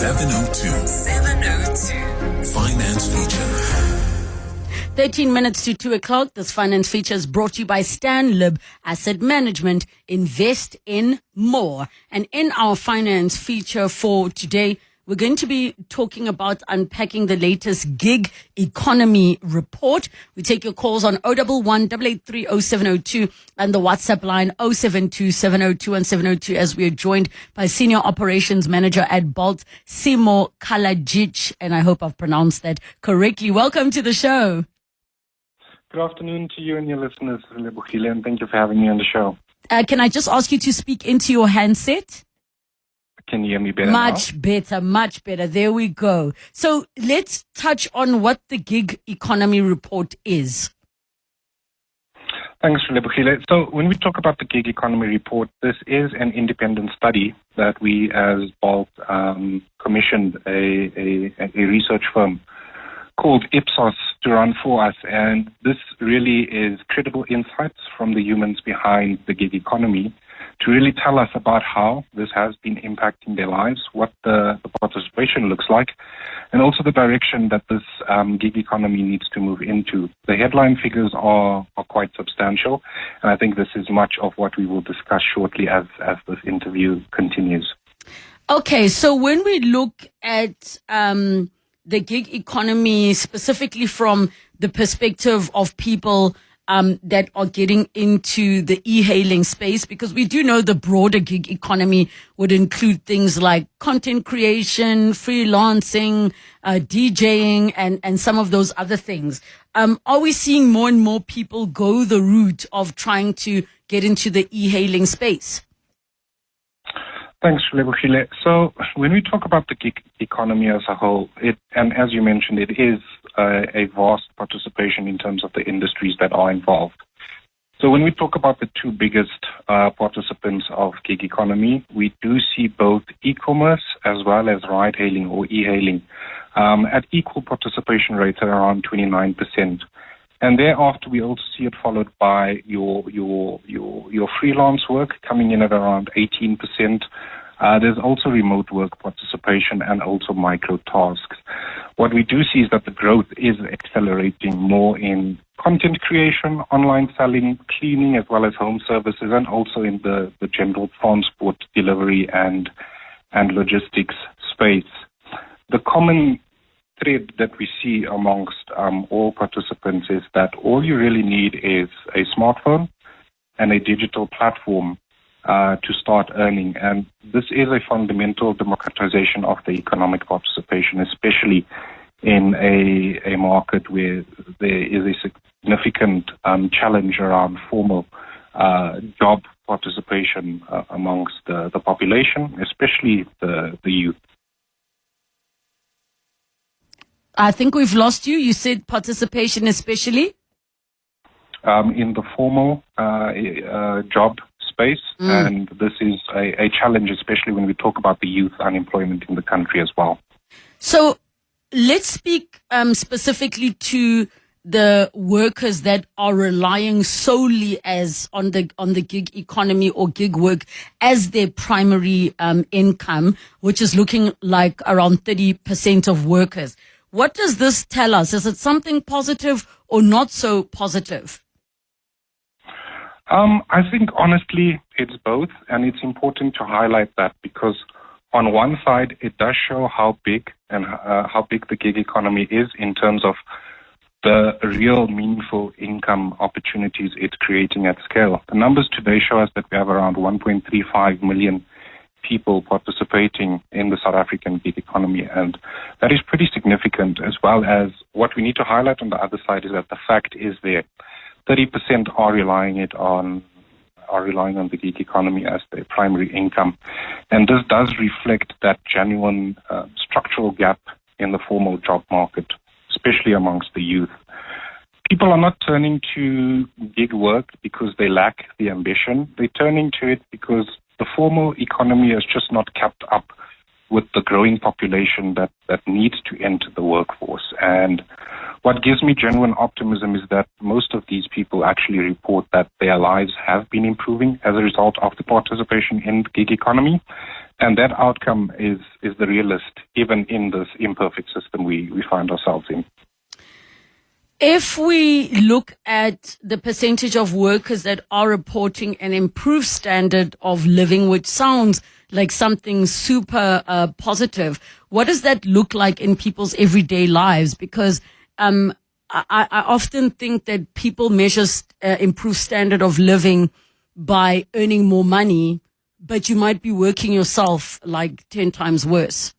702. 702. Finance Feature. 13 minutes to 2 o'clock. This finance feature is brought to you by Stanlib Asset Management. Invest in more. And in our finance feature for today, we're going to be talking about unpacking the latest gig economy report. We take your calls on 011 883 0702 and the WhatsApp line 072 702 and 702 as we are joined by Senior Operations Manager at Bolt, Simo Kalajdzic. And I hope I've pronounced that correctly. Welcome to the show. Good afternoon to you and your listeners, Relebogile, and thank you for having me on the show. Can I just ask you to speak into your handset? Can you hear me better Much now? better, much better. There we go. So let's touch on what the gig economy report is. Thanks, Relebogile. So when we talk about the gig economy report, this is an independent study that we as Bolt commissioned a research firm called Ipsos to run for us. And this really is credible insights from the humans behind the gig economy to really tell us about how this has been impacting their lives, what the participation looks like, and also the direction that this gig economy needs to move into. The headline figures are quite substantial, and I think this is much of what we will discuss shortly as this interview continues. Okay, so when we look at the gig economy specifically from the perspective of people that are getting into the e-hailing space, because we do know the broader gig economy would include things like content creation, freelancing, DJing, and some of those other things. Are we seeing more and more people go the route of trying to get into the e-hailing space? Thanks, Relebogile. So when we talk about the gig economy as a whole, and as you mentioned, it is a vast participation in terms of the industries that are involved. So when we talk about the two biggest participants of gig economy, we do see both e-commerce as well as ride-hailing or e-hailing at equal participation rates at around 29%. And thereafter, we also see it followed by your freelance work coming in at around 18%. There's also remote work participation and also micro tasks. What we do see is that the growth is accelerating more in content creation, online selling, cleaning, as well as home services, and also in the general transport, delivery, and logistics space. The common thread that we see amongst all participants is that all you really need is a smartphone and a digital platform to start earning. And this is a fundamental democratization of the economic participation, especially in a market where there is a significant challenge around formal job participation amongst the population, especially the youth. I think we've lost you. You said participation especially? In the formal job space. And this is a challenge, especially when we talk about the youth unemployment in the country as well. So let's speak specifically to the workers that are relying solely on the gig economy or gig work as their primary income, which is looking like around 30% of workers. What does this tell us? Is it something positive or not so positive? I think, honestly, it's both. And it's important to highlight that because on one side, it does show how big the gig economy is in terms of the real meaningful income opportunities it's creating at scale. The numbers today show us that we have around 1.35 million people participating in the South African gig economy, and that is pretty significant. As well as what we need to highlight on the other side is that the fact is there 30% are relying on the gig economy as their primary income, and this does reflect that genuine structural gap in the formal job market, especially amongst the youth. People are not turning to gig work because they lack the ambition. They're turning to it because the formal economy has just not kept up with the growing population that needs to enter the workforce. And what gives me genuine optimism is that most of these people actually report that their lives have been improving as a result of the participation in the gig economy. And that outcome is the realist, even in this imperfect system we find ourselves in. If we look at the percentage of workers that are reporting an improved standard of living, which sounds like something super positive, what does that look like in people's everyday lives? Because I often think that people measure improved standard of living by earning more money, but you might be working yourself like 10 times worse.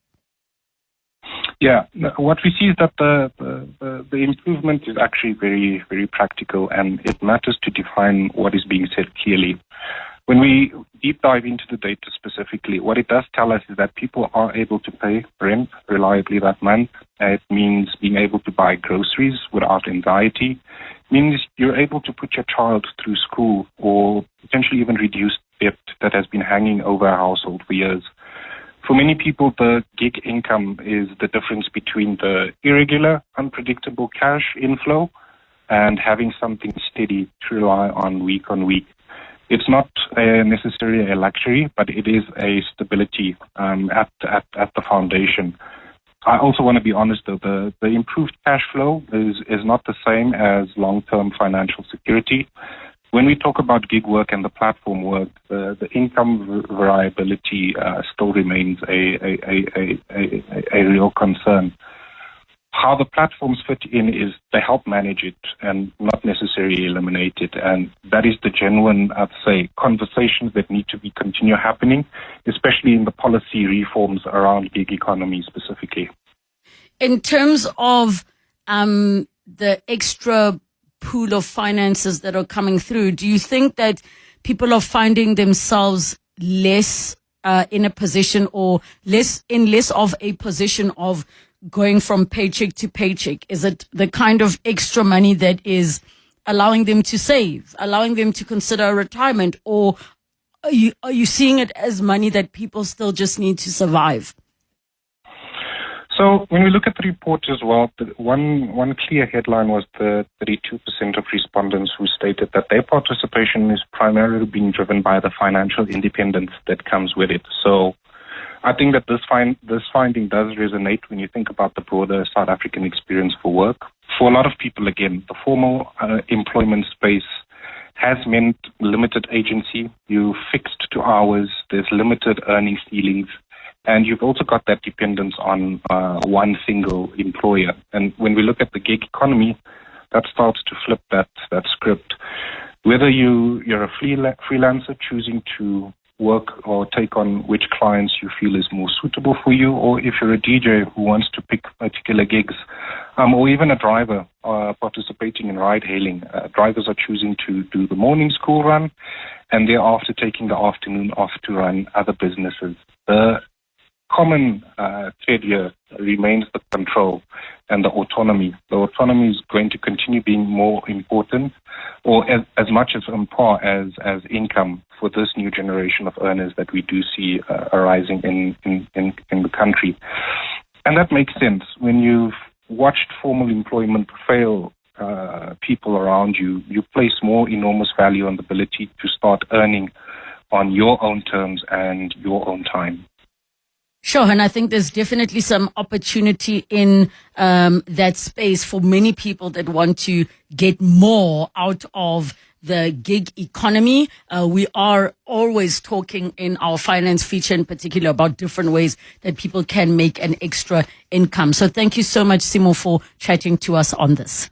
Yeah, what we see is that the improvement is actually very, very practical, and it matters to define what is being said clearly. When we deep dive into the data specifically, what it does tell us is that people are able to pay rent reliably that month. It means being able to buy groceries without anxiety. It means you're able to put your child through school or potentially even reduce debt that has been hanging over a household for years. For many people, the gig income is the difference between the irregular, unpredictable cash inflow and having something steady to rely on week. It's not necessarily a luxury, but it is a stability at the foundation. I also want to be honest, though, the improved cash flow is not the same as long-term financial security. When we talk about gig work and the platform work, the income variability still remains a real concern. How the platforms fit in is they help manage it and not necessarily eliminate it. And that is the genuine, I'd say, conversations that need to be continue happening, especially in the policy reforms around gig economy specifically. In terms of the extra pool of finances that are coming through, do you think that people are finding themselves less in a position or less of a position of going from paycheck to paycheck? Is it the kind of extra money that is allowing them to save, allowing them to consider retirement, or are you seeing it as money that people still just need to survive? So when we look at the report as well, one clear headline was the 32% of respondents who stated that their participation is primarily being driven by the financial independence that comes with it. So I think that this finding does resonate when you think about the broader South African experience for work. For a lot of people, again, the formal employment space has meant limited agency. You're fixed to hours. There's limited earning ceilings. And you've also got that dependence on one single employer. And when we look at the gig economy, that starts to flip that script. Whether you're a freelancer choosing to work or take on which clients you feel is more suitable for you, or if you're a DJ who wants to pick particular gigs, or even a driver participating in ride-hailing. Drivers are choosing to do the morning school run and thereafter taking the afternoon off to run other businesses. The common thread here remains the control and the autonomy. The autonomy is going to continue being more important, or as much as on par as income for this new generation of earners that we do see arising in the country. And that makes sense. When you've watched formal employment fail people around you, you place more enormous value on the ability to start earning on your own terms and your own time. Sure, and I think there's definitely some opportunity in that space for many people that want to get more out of the gig economy. We are always talking in our finance feature in particular about different ways that people can make an extra income. So thank you so much, Simo, for chatting to us on this.